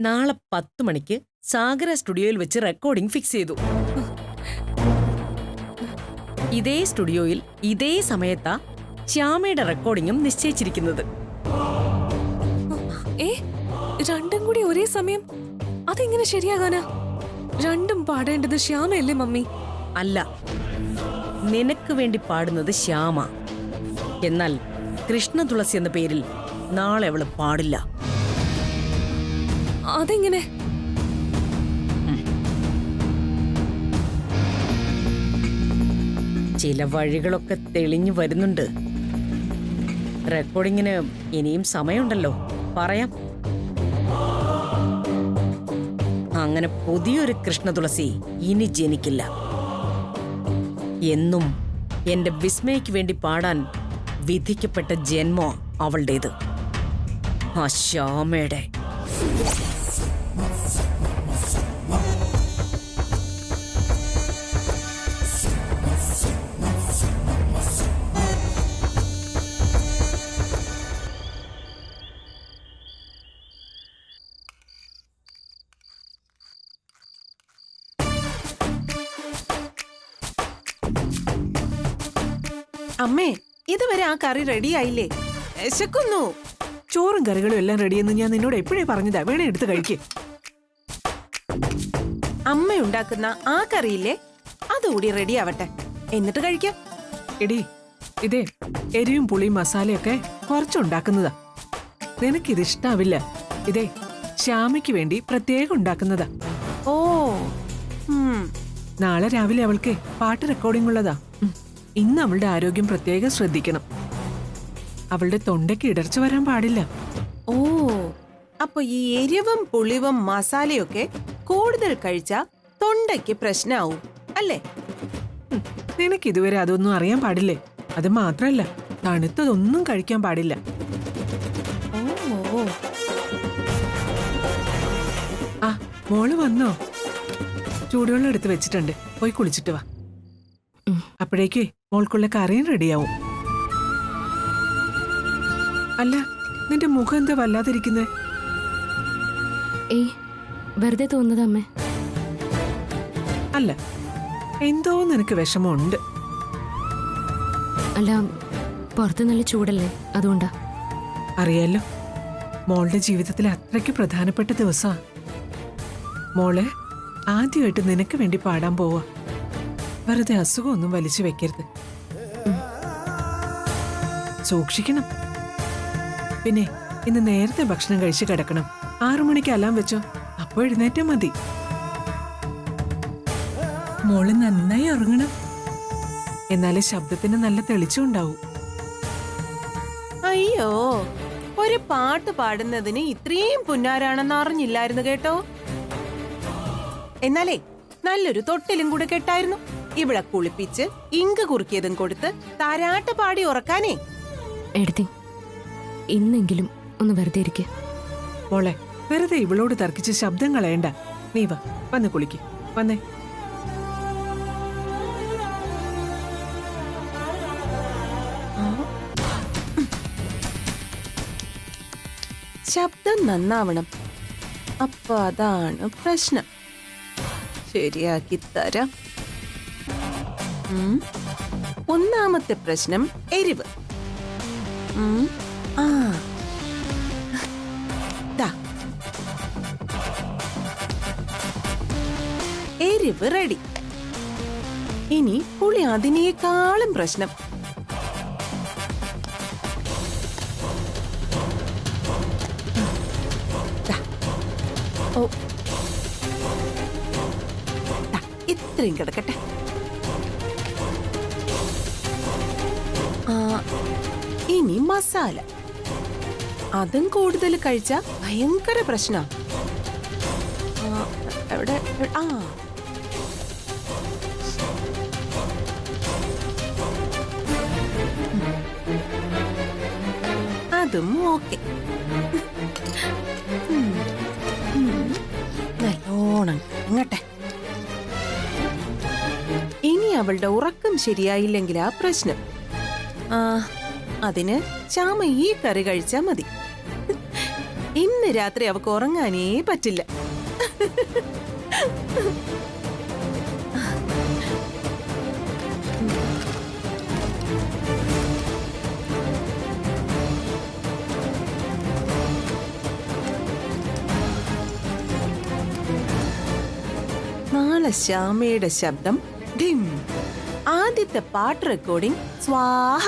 നാളെ 10 മണിക്ക് സാഗര സ്റ്റുഡിയോയിൽ വെച്ച് റെക്കോർഡിംഗ് ഫിക്സ് ചെയ്തു. ഇതേ സ്റ്റുഡിയോയിൽ ഇതേ സമയത്താ ശ്യാമയുടെ റെക്കോർഡിംഗും നിശ്ചയിച്ചിരിക്കുന്നത്. രണ്ടും കൂടി ഒരേ സമയം? അതെങ്ങനെ ശരിയാകാനാ? രണ്ടും പാടേണ്ടത് ശ്യാമയല്ലേ മമ്മി? അല്ല, നിനക്ക് വേണ്ടി പാടുന്നത് ശ്യാമ. എന്നാൽ കൃഷ്ണ തുളസി എന്ന പേരിൽ നാളെ അവള് പാടില്ല. അതെങ്ങനെ? ചില വഴികളൊക്കെ തെളിഞ്ഞു വരുന്നുണ്ട്. റെക്കോർഡിങ്ങിന് ഇനിയും സമയമുണ്ടല്ലോ, പറയാം. അങ്ങനെ പുതിയൊരു കൃഷ്ണ തുളസി ഇനി ജനിക്കില്ല. എന്നും എന്റെ വിസ്മയ്ക്ക് വേണ്ടി പാടാൻ വിധിക്കപ്പെട്ട ജന്മോ അവളുടേത്, ആ ശ്യാമയുടെ. അമ്മേ, ഇതുവരെ ആ കറി റെഡിയായില്ലേ? വിശക്കുന്നു. ചോറും കറികളും എല്ലാം റെഡിയെന്ന് ഞാൻ നിന്നോട് എപ്പോഴേ പറഞ്ഞതാ. വേണേ എടുത്ത് കഴിക്കേ. അമ്മ ഉണ്ടാക്കുന്ന ആ കറിയില്ലേ, അതുകൂടി റെഡിയാവട്ടെ, എന്നിട്ട് കഴിക്കാം. എടി, ഇതേ എരിവും പുളിയും മസാലയൊക്കെ കുറച്ചുണ്ടാക്കുന്നതാ. നിനക്കിത് ഇഷ്ടാവില്ല. ഇതേ ശ്യാമയ്ക്ക് വേണ്ടി പ്രത്യേകം ഉണ്ടാക്കുന്നതാ. ഓ, നാളെ രാവിലെ അവൾക്ക് പാട്ട് റെക്കോർഡിംഗ് ഉള്ളതാ. ഇന്ന് അവളുടെ ആരോഗ്യം പ്രത്യേകം ശ്രദ്ധിക്കണം. അവളുടെ തൊണ്ടയ്ക്ക് ഇടർച്ച വരാൻ പാടില്ല. ഓ, അപ്പൊ ഈ എരിവും പുളിവും മസാലയൊക്കെ കൂടുതൽ കഴിച്ചാ തൊണ്ടയ്ക്ക് പ്രശ്നാവും അല്ലേ? നിനക്ക് ഇതുവരെ അതൊന്നും അറിയാൻ പാടില്ലേ? അത് മാത്രല്ല, തണുത്തതൊന്നും കഴിക്കാൻ പാടില്ല. ഓ, ആ, മോള് വന്നോ? ചൂടുവെള്ളം എടുത്ത് വെച്ചിട്ടുണ്ട്, പോയി കുളിച്ചിട്ട് വാ. അപ്പോഴേക്ക് മോൾക്കുള്ള കറിയും റെഡിയാവും. അല്ല, നിന്റെ മുഖം എന്താ വല്ലാതിരിക്കുന്നേ? വെറുതെ തോന്നുന്നത് അമ്മേ. അല്ല, എന്തോ നിനക്ക് വിഷമമുണ്ട്. അല്ല, പുറത്ത് നല്ല ചൂടല്ലേ, അതുകൊണ്ടാ. അറിയാലോ, മോളുടെ ജീവിതത്തിൽ അത്രയ്ക്ക് പ്രധാനപ്പെട്ട ദിവസാ. മോളെ ആദ്യമായിട്ട് നിനക്ക് വേണ്ടി പാടാൻ പോവാ. വെറുതെ അസുഖമൊന്നും വലിച്ചു വെക്കരുത്, സൂക്ഷിക്കണം. പിന്നെ ഇന്ന് നേരത്തെ ഭക്ഷണം കഴിച്ച് കിടക്കണം. 6 മണിക്ക് അലാം വെച്ചോ, അപ്പൊ എഴുന്നേറ്റാ മതി. മോള് നന്നായി ഉറങ്ങണം, എന്നാലേ ശബ്ദത്തിന് നല്ല തെളിച്ചുണ്ടാവൂ. അയ്യോ, ഒരു പാട്ട് പാടുന്നതിന് ഇത്രയും പുന്നാരാണെന്ന് അറിഞ്ഞില്ലായിരുന്നു കേട്ടോ. എന്നാലേ നല്ലൊരു തൊട്ടിലും കൂടെ കെട്ടായിരുന്നു. ഇവിടെ കുളിപ്പിച്ച് ഇങ്ക് കുറുക്കിയതും കൊടുത്ത് താരാട്ട് പാടി ഉറക്കാനേ. എടുത്തി, ഇന്നെങ്കിലും ഒന്ന് വെറുതെ ഇരിക്കെ. മോളെ, വെറുതെ ഇവളോട് തർക്കിച്ച് ശബ്ദം കളയണ്ട. നീ വാ, വന്ന് കുളിക്ക്. വന്നേ. ശബ്ദം നന്നാവണം, അപ്പൊ അതാണ് പ്രശ്നം. ശരിയാക്കി തരാം. ഒന്നാമത്തെ പ്രശ്നം എരിവ്. ആ, ദാ എരിവ് റെഡി. ഇനി പുളി അതിനേക്കാളും പ്രശ്നം. ഓ, ഇത്രയും കിടക്കട്ടെ. ഇനി മസാല. അതും കൂടുതൽ കഴിച്ച ഭയങ്കര പ്രശ്നം. എവിടെ? ആ, അതും ഓക്കെ. നല്ലോണം അങ്ങട്ടെ. ഇനി അവളുടെ ഉറക്കം ശരിയായില്ലെങ്കിൽ ആ പ്രശ്നം. അതിന് ശ്യാമ ഈ കറി കഴിച്ചാ മതി. ഇന്ന് ഇന്ന് രാത്രി അവക്ക് ഉറങ്ങാനേ പറ്റില്ല. നാളെ ശ്യാമയുടെ ശബ്ദം ഡിം. ആദ്യത്തെ പാട്ട് റെക്കോർഡിംഗ് സ്വാഹ.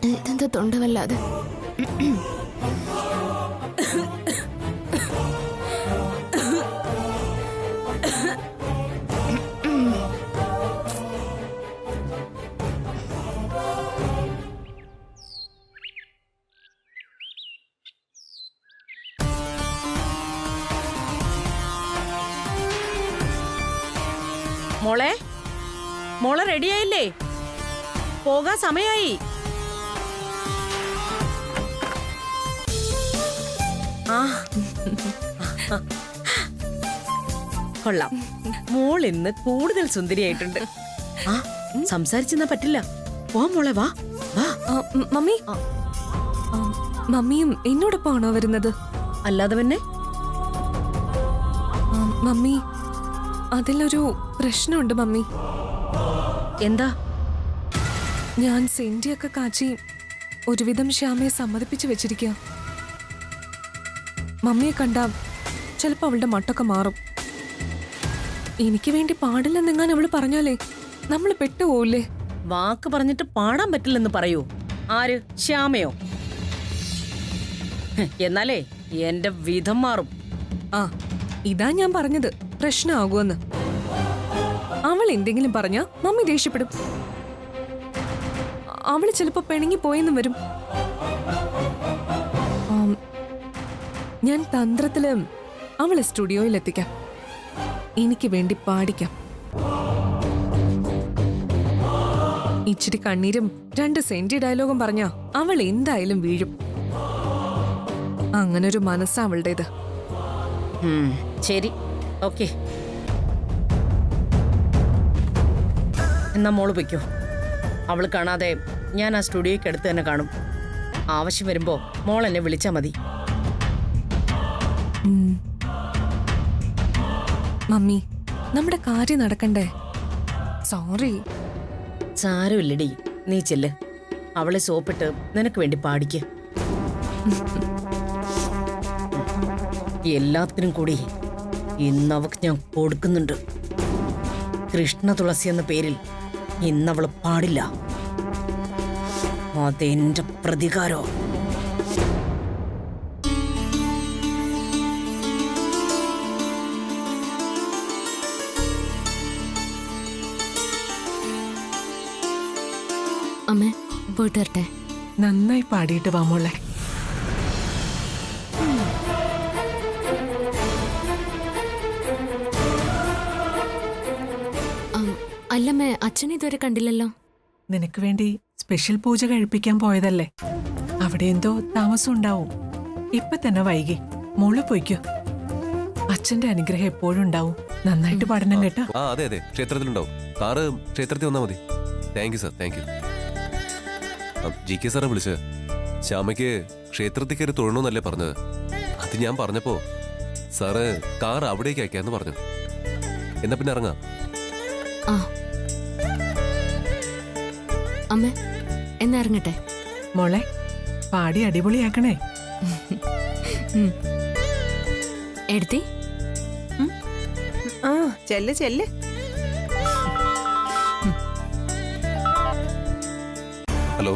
ഇതെന്താ തൊണ്ടവല്ലാതെ? മോളെ, മോളെ റെഡിയായില്ലേ? പോകാൻ സമയായി. ആ കൊള്ളാം, മോൾ ഇന്ന് കൂടുതൽ സുന്ദരിയായിട്ടുണ്ട്. ആ സംസാരിച്ചെന്നാ പറ്റില്ല. വാ മോളെ, വാ വാ. മമ്മി, മമ്മിയും എന്നോടൊപ്പമാണോ വരുന്നത്? അല്ലാതെ പിന്നെ മമ്മി, അതിലൊരു പ്രശ്നമുണ്ട് മമ്മി. എന്താ? ഞാൻ സെന്റിയൊക്കെ കാച്ചി ഒരുവിധം ശ്യാമയെ സമ്മതിപ്പിച്ചു വെച്ചിരിക്കുക. മമ്മിയെ കണ്ട ചിലപ്പോ അവളുടെ മട്ടൊക്കെ മാറും. എനിക്ക് വേണ്ടി പാടില്ലെന്നെങ്ങാൻ അവള് പറഞ്ഞാലേ നമ്മൾ പെട്ടുപോവില്ലേ? വാക്ക് പറഞ്ഞിട്ട് പാടാൻ പറ്റില്ലെന്ന് പറയൂ. ആര്? ശ്യാമയോ? എന്നാലേ എന്റെ വിധം മാറും. ആ, ഇതാ ഞാൻ പറഞ്ഞത് പ്രശ്നമാകുമെന്ന്. അവൾ എന്തെങ്കിലും പറഞ്ഞാ മമ്മി ദേഷ്യപ്പെടും. അവള് ചിലപ്പോ പിണങ്ങി പോയെന്നും വരും. ഞാൻ തന്ത്രത്തില് അവളെ സ്റ്റുഡിയോയിൽ എത്തിക്കാം. എനിക്ക് വേണ്ടി പാടിക്കാം. ഇച്ചിരി കണ്ണീരും 2 സെന്റി ഡയലോഗും പറഞ്ഞാ അവൾ എന്തായാലും വീഴും. അങ്ങനൊരു മനസ്സാ അവളുടേത്. ശരി, ഓക്കെ. എന്നാ മോള് പൊയ്ക്കോ. അവള് കാണാതെ ഞാൻ ആ സ്റ്റുഡിയോയ്ക്ക് അടുത്ത് തന്നെ കാണും. ആവശ്യം വരുമ്പോ മോൾ എന്നെ വിളിച്ചാ മതി. മമ്മി, നമ്മുടെ കാര്യം നടക്കണ്ടേ? സോറി. സാരമില്ലടി, നീ ചെല്ല്. അവളെ സോപ്പിട്ട് നിനക്ക് വേണ്ടി പാടിക്ക്. എല്ലാത്തിനും കൂടി ഇന്നവക്ക് ഞാൻ കൊടുക്കുന്നുണ്ട്. കൃഷ്ണ തുളസി എന്ന പേരിൽ ഇന്നവള് പാടില്ല. അതെന്റെ പ്രതികാരോ. അമ്മേ, പോയിട്ട് വരട്ടെ. നന്നായി പാടിയിട്ട് വാ മോളെ. അല്ലമ്മേ, അച്ഛനെ ഇതുവരെ കണ്ടില്ലല്ലോ. നിനക്ക് വേണ്ടി സ്പെഷ്യൽ പൂജ കഴിപ്പിക്കാൻ പോയതല്ലേ. അവിടെ എന്തോ താമസം ഉണ്ടാവും. ഇപ്പൊ തന്നെ വൈകി. മോള് പോയിക്കോ. അച്ഛന്റെ അനുഗ്രഹം എപ്പോഴും ഉണ്ടാവും. നന്നായിട്ട് പഠനം കേട്ടോ. ആ അതെ അതെ, ക്ഷേത്രത്തിലുണ്ടാവും. സാറ് ക്ഷേത്രത്തിൽ വന്നാൽ മതി. Thank you sir, thank you. GK സാറെ വിളിച്ച് ശ്യാമയ്ക്ക് ക്ഷേത്രത്തിൽ കയറി തൊഴണമെന്നല്ലേ പറഞ്ഞത്. അത് ഞാൻ പറഞ്ഞപ്പോ സാറ് കാർ അവിടേക്ക് അയക്കാന്ന് പറഞ്ഞു. എന്നാ പിന്നെ ഇറങ്ങാം. ആ അമ്മ എന്നാ ഇറങ്ങട്ടെ. മോളെ പാടി അടിപൊളിയാക്കണേ. എടുത്തി ആ ചെല്ല് ചെല്ല്. ഹലോ.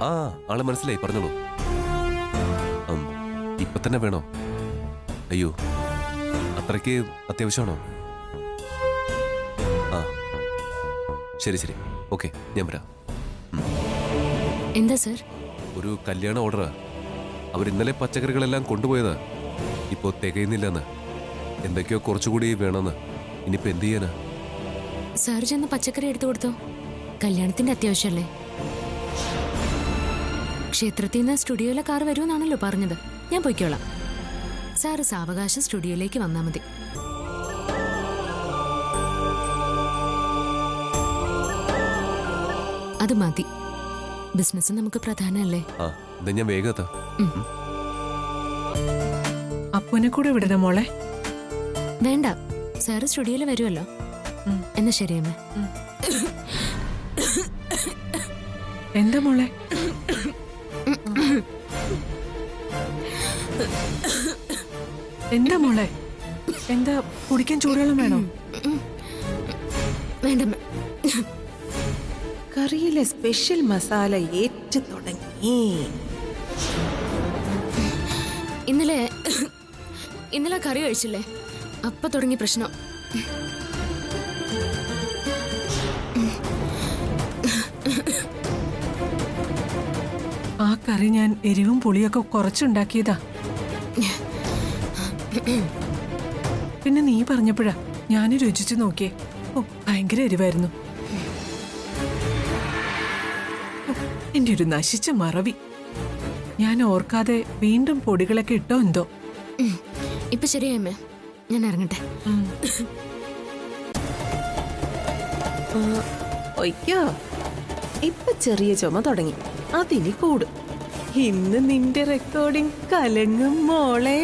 ആ ആളെ മനസ്സിലായി, പറഞ്ഞോളൂ. ഇപ്പൊ തന്നെ വേണോ? അയ്യോ, അത്രയ്ക്ക് അത്യാവശ്യമാണോ? ആ ശരി ശരി, ഓക്കെ, ഞാൻ വരാം. എന്താ സർ? ഒരു കല്യാണ ഓർഡറാ. അവർ ഇന്നലെ പച്ചക്കറികളെല്ലാം കൊണ്ടുപോയതാ. ഇപ്പോ തികയുന്നില്ലെന്ന്, എന്തൊക്കെയോ കുറച്ചുകൂടി വേണമെന്ന്. ഇനിയിപ്പോ എന്ത് ചെയ്യാനാ? സാർ ചെന്ന് പച്ചക്കറി എടുത്തു കൊടുത്തോ. കല്യാണത്തിന്റെ അത്യാവശ്യമല്ലേ. ക്ഷേത്രത്തിൽ നിന്ന് സ്റ്റുഡിയോയിലെ കാർ വരുമെന്നാണല്ലോ പറഞ്ഞത്. ഞാൻ പോയിക്കോളാം. സാറ് സാവകാശം സ്റ്റുഡിയോയിലേക്ക് വന്നാൽ മതി. അത് മതി. ബിസിനസ് നമുക്ക് പ്രധാനമല്ലേ. ആ എന്താ, ഞാൻ വേഗം എത്താം. അപ്പുനെ കൂടെ വിടണം മോളെ. വേണ്ട, സാറ് സ്റ്റുഡിയോയിൽ വരുമല്ലോ. എന്നാ ശരി അമ്മ. എന്താ മോളെ? എന്താ മോളെ? എന്താ കുടിക്കാൻ ചൂടുവെള്ളം വേണോ? വേണ്ടമ്മ. കറിയിലെ സ്പെഷ്യൽ മസാല ഏറ്റു തുടങ്ങി. ഇന്നലെ കറി കഴിച്ചില്ലേ, അപ്പൊ തുടങ്ങി പ്രശ്നം. ആ കറി ഞാൻ എരിവും പുളിയൊക്കെ കുറച്ചുണ്ടാക്കിയതാ. പിന്നെ നീ പറഞ്ഞപ്പോഴാ ഞാൻ രുചിച്ചു നോക്കിയേ. ഓ, ഭയങ്കര എരിവായിരുന്നു. എന്റെ ഒരു നശിച്ച മറവി. ഞാൻ ഓർക്കാതെ വീണ്ടും പൊടികളൊക്കെ ഇട്ടോ എന്തോ. ഇപ്പൊ ശരിയായമ്മേ, ഞാൻ ഇറങ്ങട്ടെ. ഒയ്ക്കോ, ഇപ്പൊ ചെറിയ ചുമ തുടങ്ങി. അതിനി കൂടും. ഇന്ന് നിന്റെ റെക്കോർഡിംഗ് കലങ്ങും മോളെ.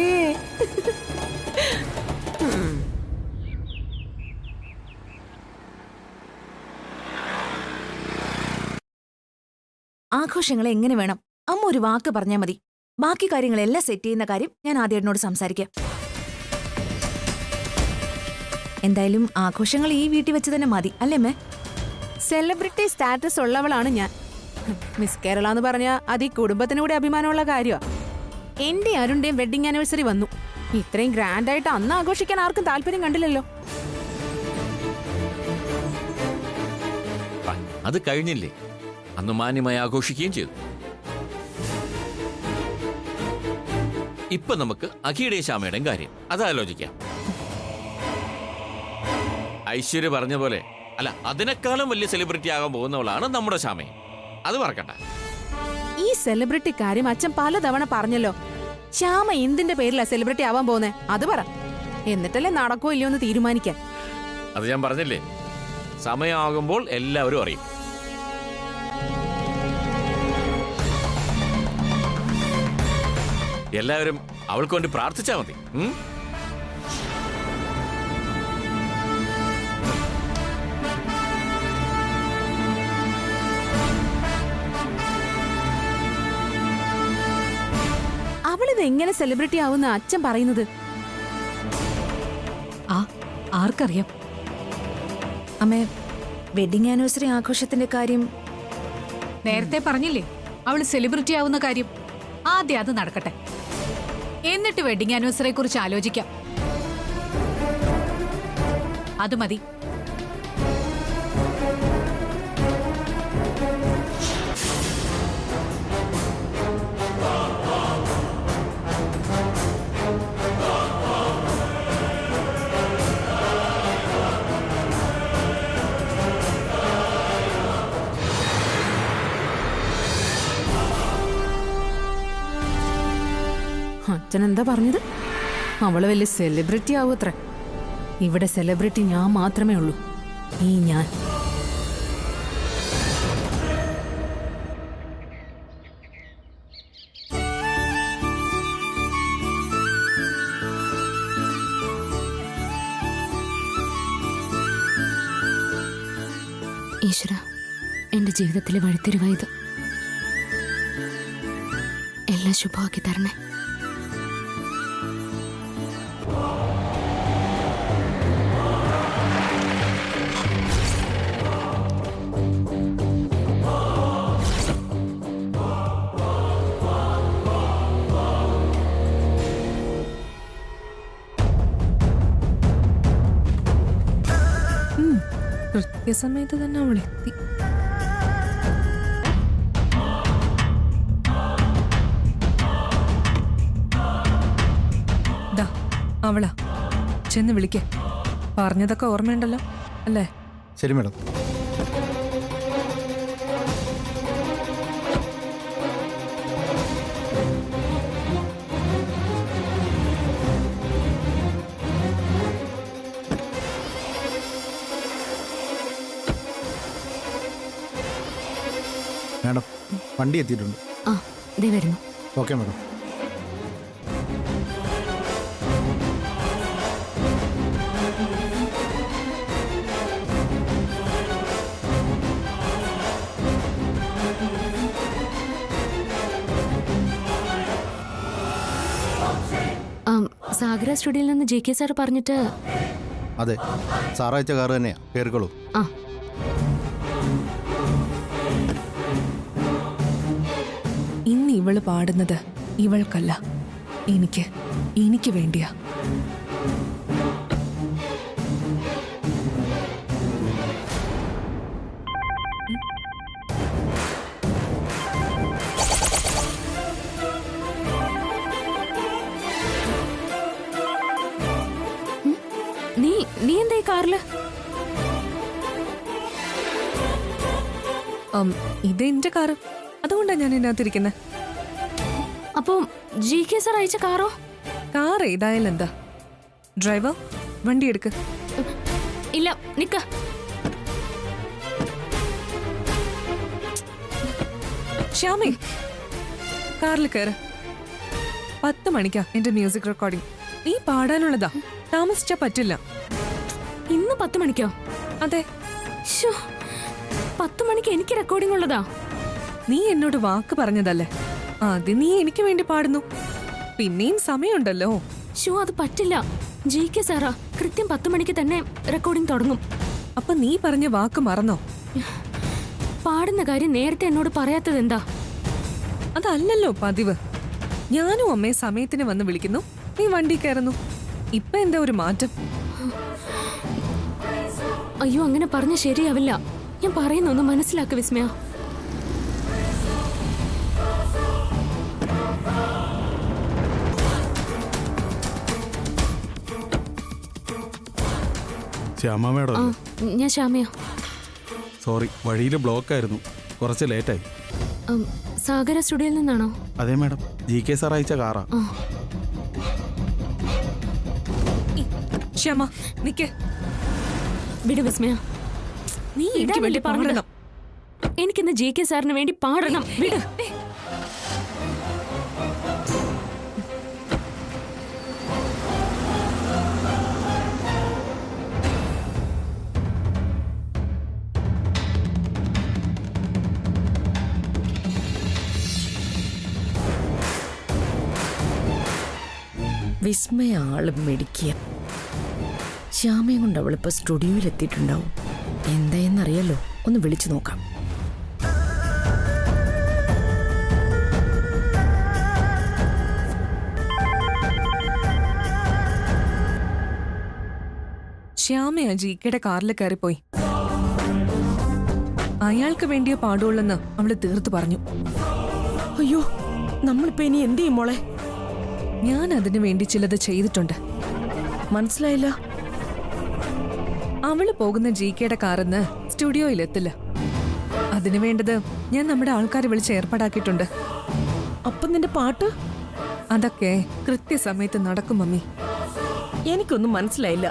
ആഘോഷങ്ങൾ എങ്ങനെ വേണം അമ്മ ഒരു വാക്ക് പറഞ്ഞാൽ മതി. ബാക്കി കാര്യങ്ങളെല്ലാം സെറ്റ് ചെയ്യുന്ന കാര്യം ഞാൻ ആദ്യേട്ടനോട് സംസാരിക്കാം. എന്തായാലും ആഘോഷങ്ങൾ ഈ വീട്ടിൽ വെച്ച് തന്നെ മതി, അല്ലേ അമ്മേ? സെലിബ്രിറ്റി സ്റ്റാറ്റസ് ഉള്ളവളാണ് ഞാൻ. മിസ് കേരള എന്ന് പറഞ്ഞാൽ അത് ഈ കുടുംബത്തിനൂടെ അഭിമാനമുള്ള കാര്യമാണ്. എന്റെ അരുണിന്റെയും വെഡിങ് ആനിവേഴ്സറി വന്നു. ഇത്രയും ഗ്രാൻഡായിട്ട് അന്ന് ആഘോഷിക്കാൻ ആർക്കും താല്പര്യം കണ്ടില്ലല്ലോ. അത് കഴിഞ്ഞില്ലേ, അന്ന് മാന്യമായി ആഘോഷിക്കുകയും ചെയ്തു. ഇപ്പൊ നമുക്ക് അഖിയുടെയും ശ്യാമയുടെയും കാര്യം അത് ആലോചിക്കാം. ഐശ്വര്യ പറഞ്ഞ പോലെ അല്ല, അതിനേക്കാളും വലിയ സെലിബ്രിറ്റി ആകാൻ പോകുന്നവളാണ് നമ്മുടെ ശ്യാമയും. അത് മറക്കണ്ട. ഈ സെലിബ്രിറ്റി കാര്യം അച്ഛൻ പലതവണ പറഞ്ഞല്ലോ. ശ്യാമ എന്തിന്റെ പേരിലാ സെലിബ്രിറ്റി ആവാൻ പോകുന്നേ, അത് പറ. എന്നിട്ടല്ലേ നടക്കോ ഇല്ലയോ എന്ന് തീരുമാനിക്കാൻ. അത് ഞാൻ പറഞ്ഞില്ലേ, സമയമാകുമ്പോൾ എല്ലാവരും അറിയും. എല്ലാവരും അവൾക്ക് വേണ്ടി പ്രാർത്ഥിച്ചാൽ മതി. അവളിത് എങ്ങനെ സെലിബ്രിറ്റി ആവുന്ന അച്ഛൻ പറയുന്നത്? ആർക്കറിയാം? അമ്മേ, വെഡിങ് ആനിവേഴ്സറി ആഘോഷത്തിന്റെ കാര്യം നേരത്തെ പറഞ്ഞില്ലേ അവള് സെലിബ്രിറ്റി ആവുന്ന കാര്യം. ആദ്യം അത് നടക്കട്ടെ, എന്നിട്ട് വെഡിങ് ആനിവേഴ്സറിയെ കുറിച്ച് ആലോചിക്കാം. അത് മതി. അച്ഛൻ എന്താ പറഞ്ഞത്? അവള് വലിയ സെലിബ്രിറ്റി ആവൂത്രേ. ഇവിടെ സെലിബ്രിറ്റി ഞാൻ മാത്രമേ ഉള്ളൂ, ഈ ഞാൻ. ഈശ്വര, എന്റെ ജീവിതത്തിലെ വഴിത്തിരിവായത്. എല്ലാം ശുഭമാക്കി തരണേ. കൃത്യസമയത്ത് തന്നെ അവളെത്തി. ദാ അവളാ, ചെന്ന് വിളിക്ക. പറഞ്ഞതൊക്കെ ഓർമ്മയുണ്ടല്ലോ അല്ലേ? ശരി മാഡം. മാഡം, വണ്ടി എത്തിയിട്ടുണ്ട്. ആ, ദേ വരുന്നു. Okay madam. സാഗര സ്റ്റുഡിയോയിൽ നിന്ന് JK സാർ പറഞ്ഞിട്ട്. അതെ, സാറയച്ച കാറ് തന്നെയാ. കയറിക്കോളൂ. ആ, ഇന്ന് ഇവള് പാടുന്നത് ഇവൾക്കല്ല, എനിക്ക് വേണ്ടിയാ. നീ എന്താ ഈ കാറില്? ഇത് എന്റെ കാറ്, അതുകൊണ്ടാ ഞാൻ ഇതിനകത്തിരിക്കുന്നത്. അപ്പൊ JK സാർ അയച്ച കാറോ? കാർ ഏതായാലും എന്താ? ഡ്രൈവർ, വണ്ടി എടുക്ക്. ഇല്ല, നിക്ക. ശ്യാമേ, കാറിൽ കയറ്. 10 മണിക്കാ എന്റെ മ്യൂസിക് റെക്കോർഡിംഗ്. നീ പാടാനുള്ളതാ, താമസിച്ചാ പറ്റില്ല. ഇന്ന് 10 മണിക്കോ? അതെ. 10 മണിക്ക് എനിക്ക് റെക്കോർഡിംഗ് ഉള്ളതാ. നീ എന്നോട് വാക്ക് പറഞ്ഞതല്ലേ, ആദ്യം നീ എനിക്ക് വേണ്ടി പാടുന്നു. പിന്നെയും സമയമുണ്ടല്ലോ. അത് പറ്റില്ല. JK സാറാ കൃത്യം 10 മണിക്ക് തന്നെ റെക്കോർഡിംഗ് തുടങ്ങും. അപ്പൊ നീ പറഞ്ഞ വാക്ക് മറന്നോ? പാടുന്ന കാര്യം നേരത്തെ എന്നോട് പറയാത്തത് എന്താ? അതല്ലല്ലോ പതിവ്. ഞാനും അമ്മയെ സമയത്തിന് വന്ന് വിളിക്കുന്നു, നീ വണ്ടി കയറുന്നു. ഇപ്പൊ എന്താ ഒരു മാറ്റം? അയ്യോ, അങ്ങനെ പറഞ്ഞ ശരിയാവില്ല. ഞാൻ പറയുന്നൊന്ന് മനസ്സിലാക്ക വിസ്മയ. ശ്യാമ മേഡം? ഞാൻ ശ്യാമയാ. സോറി, വഴിയിൽ ബ്ലോക്ക് ആയിരുന്നു, കുറച്ച് ലേറ്റായി. സാഗര സ്റ്റുഡിയോയിൽ നിന്നാണോ? അതെ മാഡം, JK സാർ അയച്ച കാറാ. ശ്യാമ, നിക്ക്. വിട് വിസ്മയ. നീ എനിക്ക് വേണ്ടി പാടണം. എനിക്കിന്ന് JK സാറിന് വേണ്ടി പാടണം. വിട്. വിസ്മയ ആള് മെടിക്കുക. ശ്യാമയും കൊണ്ട് അവളിപ്പോ സ്റ്റുഡിയോയിൽ എത്തിയിട്ടുണ്ടാവും. എന്തായെന്നറിയാലോ, ഒന്ന് വിളിച്ചു നോക്കാം. ശ്യാമയാ JKയുടെ കാറിൽ കയറിപ്പോയി. അയാൾക്ക് വേണ്ടിയ പാടുള്ളെന്ന് അവള് തീർത്തു പറഞ്ഞു. അയ്യോ, നമ്മളിപ്പോ ഇനി എന്ത് ചെയ്യും മോളെ? ഞാൻ അതിനു വേണ്ടി ചിലത് ചെയ്തിട്ടുണ്ട്. മനസ്സിലായില്ല. അവള് പോകുന്ന JKയുടെ കാറിന്ന് സ്റ്റുഡിയോയിൽ എത്തില്ല. അതിനു വേണ്ടത് ഞാൻ നമ്മുടെ ആൾക്കാരെ വിളിച്ച് ഏർപ്പാടാക്കിയിട്ടുണ്ട്. അപ്പം നിന്റെ പാട്ട്? അതൊക്കെ കൃത്യസമയത്ത് നടക്കും മമ്മി. എനിക്കൊന്നും മനസ്സിലായില്ല.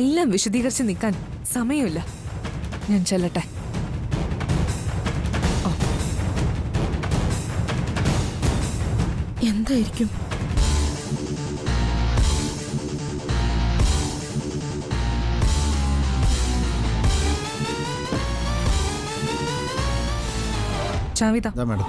എല്ലാം വിശദീകരിച്ച് നിൽക്കാൻ സമയമില്ല. ഞാൻ ചെല്ലട്ടെ. എന്തായിരിക്കും? ചാവിത ഇതാ മാഡം.